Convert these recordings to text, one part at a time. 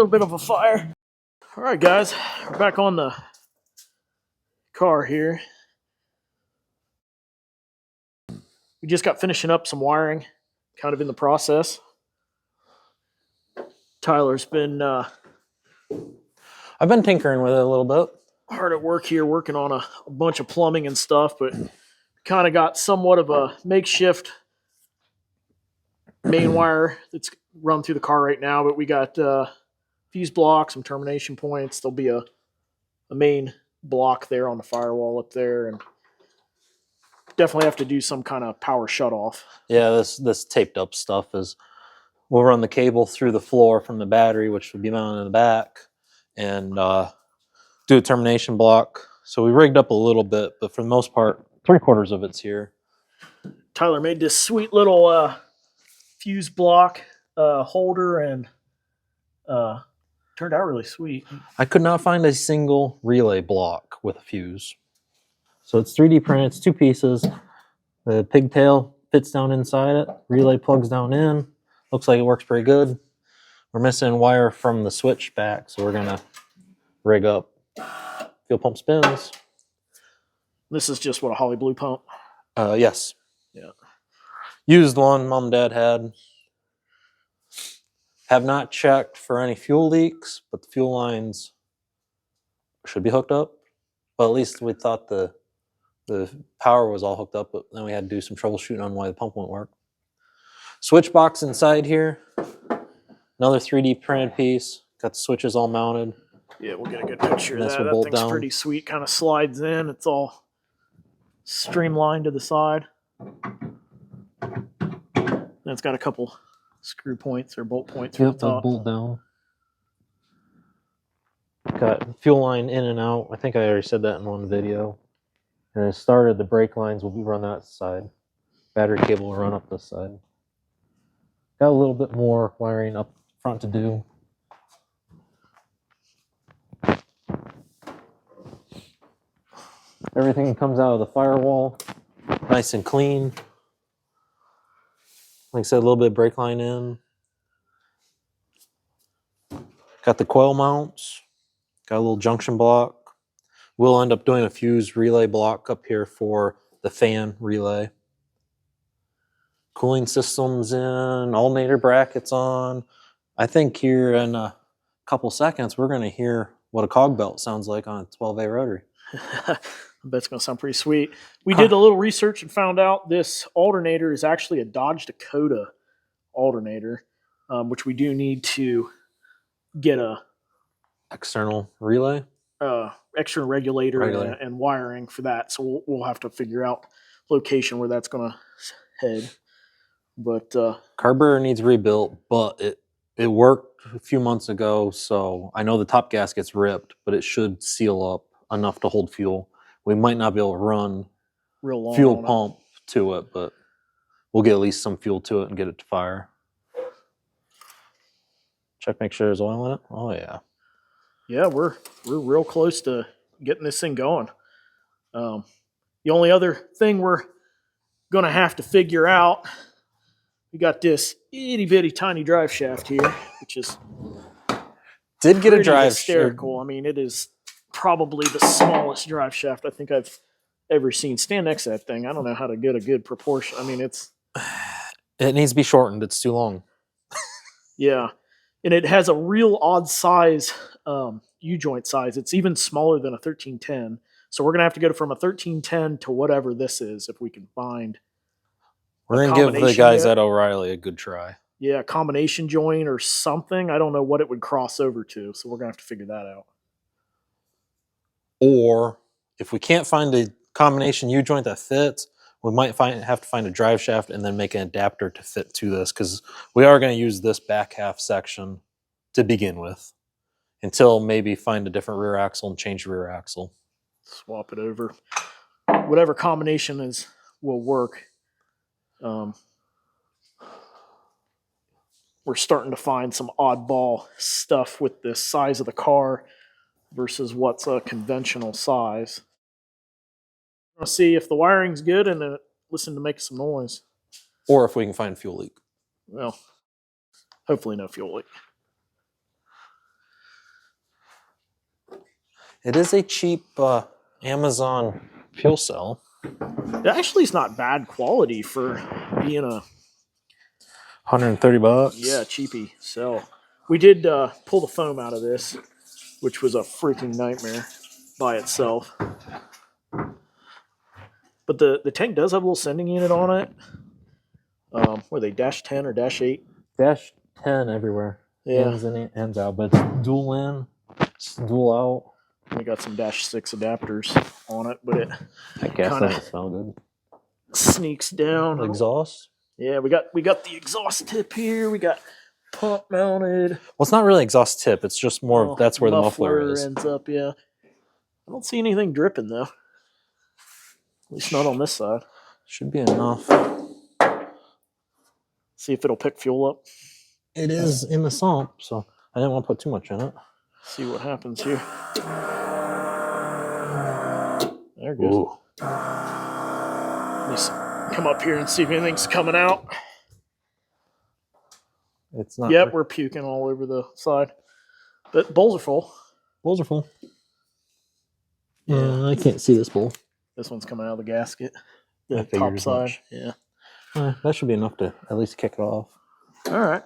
little bit of a fire. All right, guys, we're back on the car here. We just got finishing up some wiring, kind of in the process. Tyler's been I've been tinkering with it a little bit. Hard at work here, working on a bunch of plumbing and stuff, but kind of got somewhat of a makeshift main wire that's run through the car right now. But we got fuse blocks, some termination points. There'll be a main block there on the firewall up there, and definitely have to do some kind of power shutoff. Yeah, this taped up stuff is, we'll run the cable through the floor from the battery, which would be mounted in the back, and do a termination block. So we rigged up a little bit, but for the most part, 3/4 of it's here. Tyler made this sweet little fuse block holder, and turned out really sweet. I could not find a single relay block with a fuse. So it's 3D printed, it's 2 pieces. The pigtail fits down inside it, relay plugs down in. Looks like it works pretty good. We're missing wire from the switch back, so we're gonna rig up fuel pump spins. This is just what, a Holly Blue pump? Yes. Yeah. Used one Mom and Dad had. Have not checked for any fuel leaks, but the fuel lines should be hooked up. Well, at least we thought the power was all hooked up, but then we had to do some troubleshooting on why the pump won't work. Switch box inside here. Another 3D printed piece. Got the switches all mounted. Yeah, we'll get a good picture of This that. will That bolt thing's down. pretty sweet. Kind of slides in. It's all streamlined to the side. And it's got a couple screw points or bolt points for the top. Bolt down. Got fuel line in and out. I think I already said that in one video. And it started, the brake lines will be run that side. Battery cable will run up this side. Got a little bit more wiring up front to do. Everything comes out of the firewall, nice and clean. Like I said, a little bit of brake line in. Got the coil mounts. Got a little junction block. We'll end up doing a fuse relay block up here for the fan relay. Cooling systems in, alternator brackets on. I think here in a couple seconds, we're going to hear what a cog belt sounds like on a 12A rotary. I bet it's going to sound pretty sweet. We did a little research and found out this alternator is actually a Dodge Dakota alternator, which we do need to get a external relay, external regulator. And wiring for that. So we'll have to figure out location where that's going to head. But carburetor needs rebuilt, but it worked a few months ago, so I know the top gasket's ripped, but it should seal up enough to hold fuel. We might not be able to run real long fuel pump to it, but we'll get at least some fuel to it and get it to fire. Check, make sure there's oil in it. Oh yeah. Yeah, we're real close to getting this thing going. The only other thing we're gonna have to figure out, we got this itty bitty tiny drive shaft here, which is did get a drive hysterical. I mean, it is probably the smallest drive shaft I think I've ever seen. Stand next to that thing. I don't know how to get a good proportion. I mean, it needs to be shortened. It's too long. Yeah, and it has a real odd size U-joint size. It's even smaller than a 1310. So we're gonna have to go from a 1310 to whatever this is if we can find. We're going to give the guys at O'Reilly a good try. Yeah, a combination joint or something. I don't know what it would cross over to, so we're going to have to figure that out. Or if we can't find a combination U-joint that fits, we might have to find a drive shaft and then make an adapter to fit to this, because we are going to use this back half section to begin with until maybe find a different rear axle and change the rear axle. Swap it over. Whatever combination will work. We're starting to find some oddball stuff with the size of the car versus what's a conventional size. We'll see if the wiring's good and then listen to make some noise. Or if we can find fuel leak. Well, hopefully no fuel leak. It is a cheap Amazon fuel cell. It actually is not bad quality for being a $130. cheapy cell. We did pull the foam out of this, which was a freaking nightmare by itself. But the tank does have a little sending unit on it. Were they -10 or -8? -10 everywhere. Yeah. Ends in, ends out, but it's dual in, it's dual out. We got some -6 adapters on it, but it That gas kinda doesn't smell good. sneaks down. Exhaust? Yeah, we got the exhaust tip here. We got pump mounted. Well, it's not really exhaust tip. It's just more. Well, That's where the muffler is. ends up. Yeah, I don't see anything dripping though. At least not on this side. Should be enough. See if it'll pick fuel up. It is in the sump, so I didn't want to put too much in it. See what happens here. There it goes. Ooh. Let me come up here and see if anything's coming out. It's not. Yep, we're puking all over the side. But bowls are full. Bowls are full. I can't see this bowl. This one's coming out of the gasket. I The figured top as side. much. Yeah. That should be enough to at least kick it off. All right.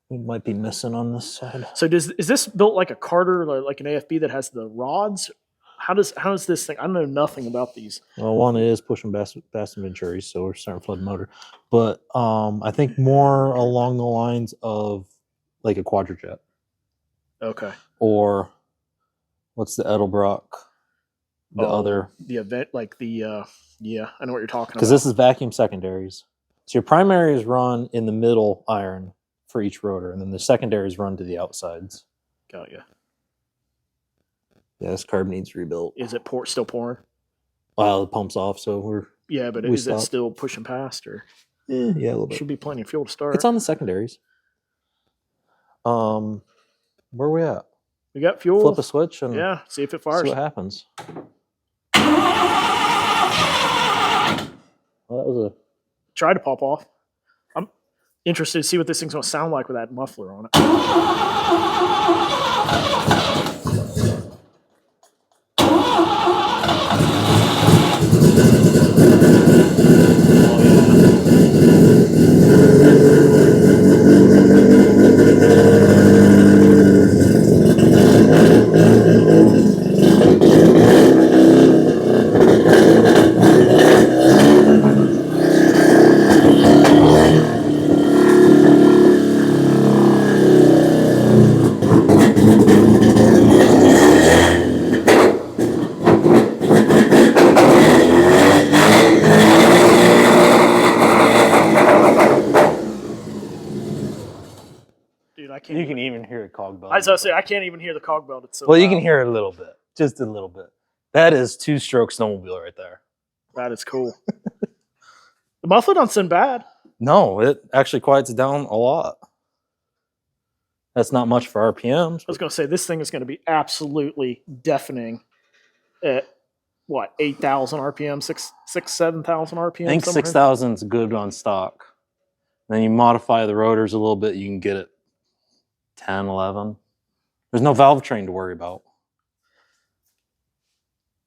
We might be missing on this side. So is this built like a Carter, like an AFB that has the rods? How does this thing? I know nothing about these. Well, one is pushing Baston Venturi, so we're starting to flood the motor. But I think more along the lines of like a quadrojet. Okay. Or what's the Edelbrock? The other. The event, like the, yeah, I know what you're talking about. Because this is vacuum secondaries. So your primaries run in the middle iron for each rotor, and then the secondaries run to the outsides. Got you. Yeah, this carb needs rebuilt. Is it still pouring? Well, the pump's off, so we're... Yeah, but we is it stopped. still pushing past, or? Yeah, a little bit. Should be plenty of fuel to start. It's on the secondaries. Where are we at? We got fuel. Flip a switch and yeah, see if it fires. see what happens. Well, that was a... Try to pop off. I'm interested to see what this thing's going to sound like with that muffler on it. Dude, I can't. You can even hear a cog belt. I was going to say, I can't even hear the cog belt. It's so Well, you loud. can hear it a little bit. Just a little bit. That is two-stroke snowmobile right there. That is cool. The muffler don't sound bad. No, it actually quiets it down a lot. That's not much for RPMs. I was going to say, this thing is going to be absolutely deafening at, what, 8,000 RPM, 7,000 RPM? I think somewhere? 6,000 is good on stock. Then you modify the rotors a little bit, you can get it 10, 11. There's no valve train to worry about.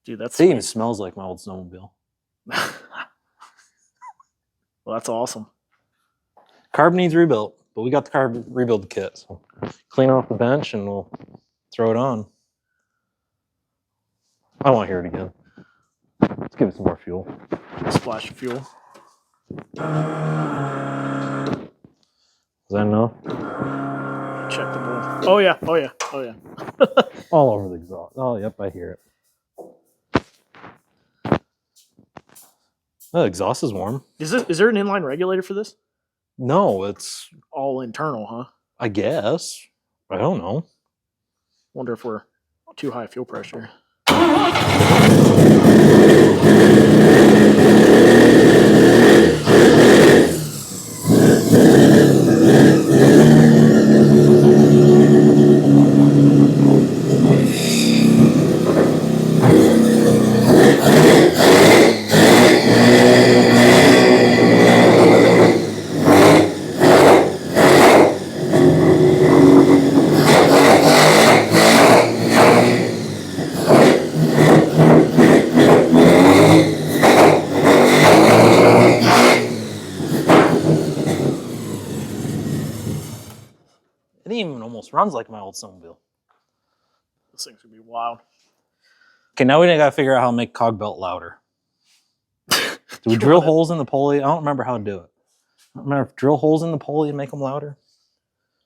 Dude, that's It even smells like my old snowmobile. well, that's awesome. Carb needs rebuilt, but we got the carb rebuild kit. So clean off the bench and we'll throw it on. I want to hear it again. Let's give it some more fuel. Splash of fuel. Is that enough? Check the bowl. Oh yeah, oh yeah, oh yeah. All over the exhaust. Oh, yep, I hear it. The exhaust is warm. Is there an inline regulator for this? No, it's, All internal, huh? I guess. I don't know. Wonder if we're too high fuel pressure. almost runs like my old snowmobile. This thing's gonna be wild. Okay, now we gotta figure out how to make cog belt louder. Do we drill holes in the pulley? I don't remember how to do it. I don't remember if drill holes in the pulley and make them louder.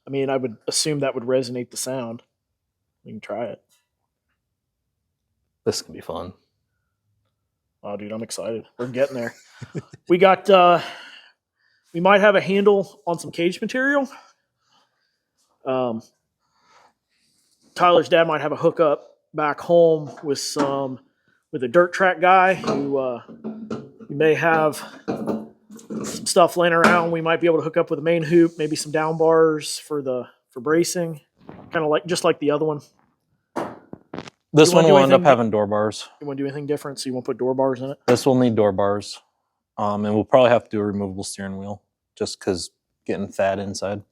I mean, I would assume that would resonate the sound. We can try it. This can be fun. Oh, dude, I'm excited. We're getting there. We got, we might have a handle on some cage material. Tyler's dad might have a hookup back home with a dirt track guy who we may have some stuff laying around. We might be able to hook up with a main hoop, maybe some down bars for bracing, kind of just like the other one. This one will end up having door bars. You want to do anything different? So you want to put door bars in it? This will need door bars, and we'll probably have to do a removable steering wheel just because getting fat inside.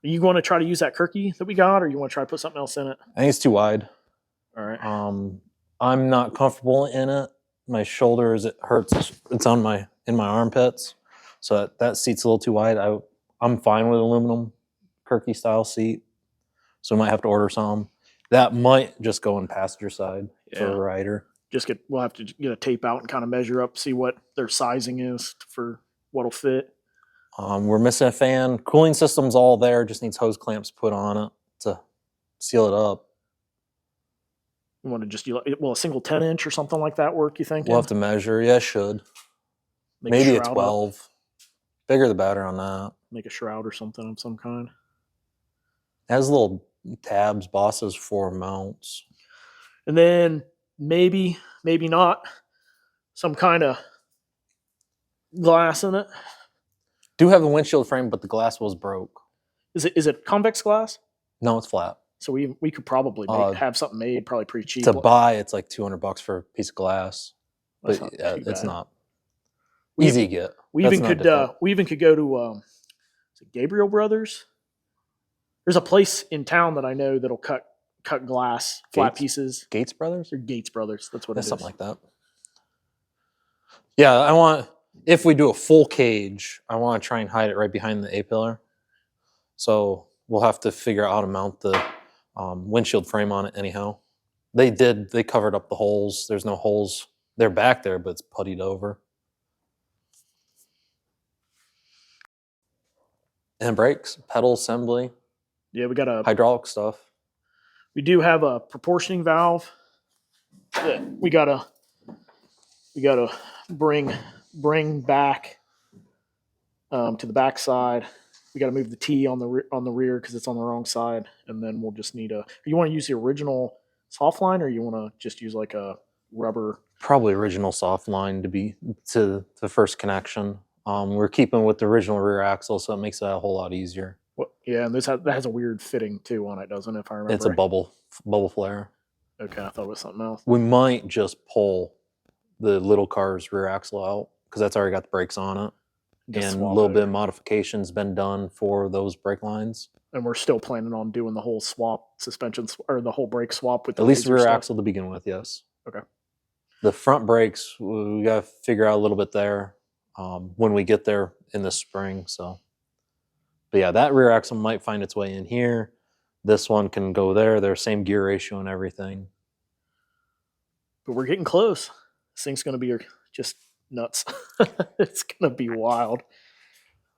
Are you going to try to use that Kirky that we got, or you want to try to put something else in it? I think it's too wide. All right. I'm not comfortable in it. My shoulders, it hurts. It's in my armpits, so that seat's a little too wide. I'm fine with aluminum Kirky style seat, so we might have to order some. That might just go in passenger side for a rider. We'll have to get a tape out and kind of measure up, see what their sizing is for what'll fit. We're missing a fan. Cooling system's all there. Just needs hose clamps put on it to seal it up. You want to just do a single 10-inch or something like that work, you think? We'll have to measure. Yeah, it should. Maybe a 12. Up. Bigger the better on that. Make a shroud or something of some kind. It has little tabs, bosses for mounts. And then maybe not, some kind of glass in it. Do have a windshield frame, but the glass was broke. Is it convex glass? No, it's flat. So we could probably have something made, probably pretty cheap. To buy, it's like $200 for a piece of glass. But it's not easy to get. We even could go to is it Gabriel Brothers? There's a place in town that I know that'll cut glass, flat pieces. Gates Brothers? Or Gates Brothers. That's what it is. Something like that. Yeah, if we do a full cage, I want to try and hide it right behind the A-pillar. So we'll have to figure out how to mount the windshield frame on it anyhow. They covered up the holes. There's no holes. They're back there, but it's puttied over. And brakes, pedal assembly. Yeah, we got hydraulic stuff. We do have a proportioning valve that we gotta bring back to the back side. We gotta move the T on the rear because it's on the wrong side, and then we'll just need you want to use the original soft line, or you want to just use like a rubber? Probably original soft line to the first connection. We're keeping with the original rear axle, so it makes it a whole lot easier. Yeah, and that has a weird fitting too on it, doesn't it? If I remember, it's a bubble flare. Okay, I thought it was something else. We might just pull the little car's rear axle out because that's already got the brakes on it, and a little bit of modification's been done for those brake lines. And we're still planning on doing the whole suspension or the whole brake swap with at least the rear axle to begin with. Yes. Okay. The front brakes, we got to figure out a little bit there when we get there in the spring. So. But yeah, that rear axle might find its way in here. This one can go there. They're same gear ratio and everything. But we're getting close. This thing's going to be just nuts. It's going to be wild.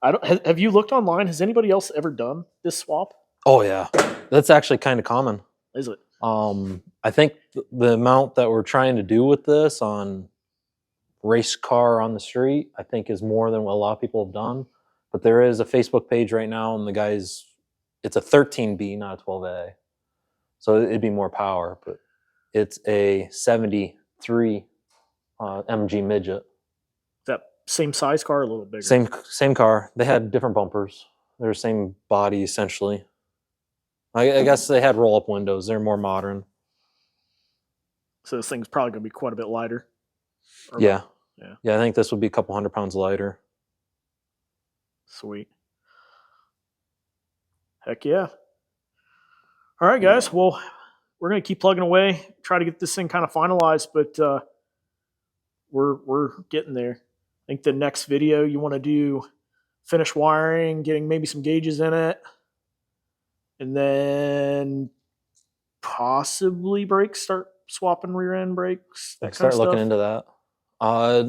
Have you looked online? Has anybody else ever done this swap? Oh yeah, that's actually kind of common. Is it? I think the amount that we're trying to do with this on race car on the street, I think is more than what a lot of people have done. But there is a Facebook page right now, and it's a 13B, not a 12A. So it'd be more power, but it's a 73 MG midget. That same size car, a little bigger? Same car. They had different bumpers. They're the same body, essentially. I guess they had roll-up windows. They're more modern. So this thing's probably going to be quite a bit lighter. Yeah, I think this would be a couple 100 pounds lighter. Sweet. Heck yeah. All right, guys. Well, we're going to keep plugging away, try to get this thing kind of finalized, but we're getting there. I think the next video you want to do finish wiring, getting maybe some gauges in it, And then possibly brakes, start swapping rear end brakes, that kind Start of looking stuff. into that.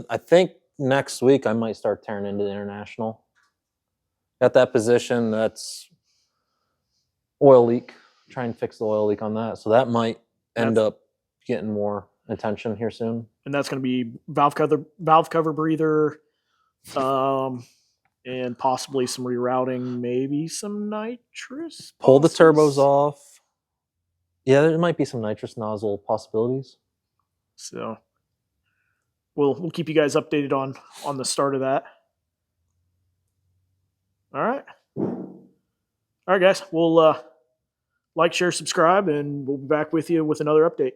I think next week I might start tearing into the international. At that position, that's oil leak. Try and fix the oil leak on that. So that might end up getting more attention here soon. And that's going to be valve cover breather, and possibly some rerouting, maybe some nitrous. Pull the turbos possibles. off. Yeah, there might be some nitrous nozzle possibilities. So we'll keep you guys updated on the start of that. All right. All right, guys. We'll like, share, subscribe, and we'll be back with you with another update.